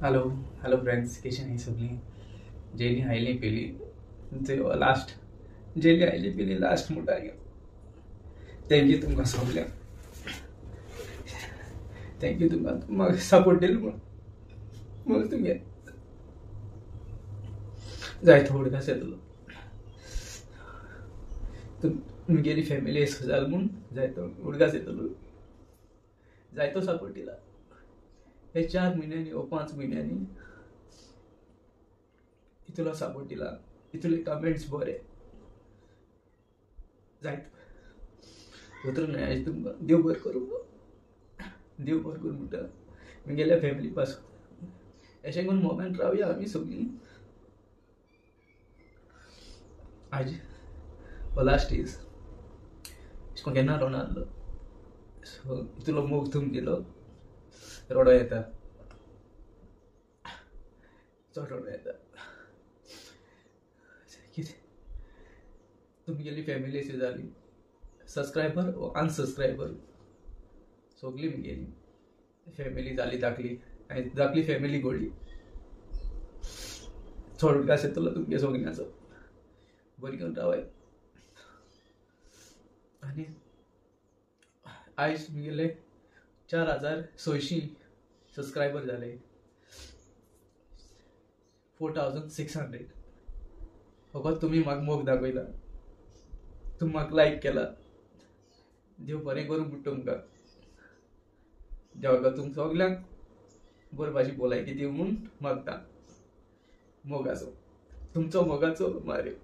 hello hello friends कशी नाही सगळी जेली आयली पेली ते लास्ट जेली आयली पेली लास्ट मोठा थँक्यू तुमकां सगळ्यांक थँक्यू तुमकां म्हाका सपोर्ट दिलो मग तुमगे जायतो उडकास येतलो तुमगेली फॅमिली असो जाल म्हूण जायतो उडकास येतलो जायतो सपोर्ट दिला हे 4 महिन्यांनी व 5 महिन्यांनी इतलो सपोर्ट दिला इतले कमेंट्स बरे जायत उतरून नाही तुमकां देव बरें करूं देव बरें करूं म्हणटा म्हगेल्या फॅमिली पासून अशें करून मोमेंट रावया आमी सगळीं आज हो लास्ट दीस अशें करून केन्ना रावना आसलो सो इतलो मोग तुमगेलो रडो येता चड रडो येता कितें तुमगेली फॅमिली अशी जाली सबस्क्रायबर व अनसबस्क्रायबर सगळी म्हगेली फॅमिली जाली धाकली फॅमिली घडली चड उडकास येतलो तुमगे सगळ्यांचो बरी करून रावाय आनी आयज म्हगेले 4600 सबस्क्रायबर जाले 4600 फकत तुमी म्हाका मोग दाखयला तुमी म्हाका लायक केला देव बरें करूं म्हणटा तुमकां देवाक तुमकां सगल्यांक बरे भाशेन भलायकी दिवं म्हूण मागता मोगाचो तुमचो मोगाचो मार्यो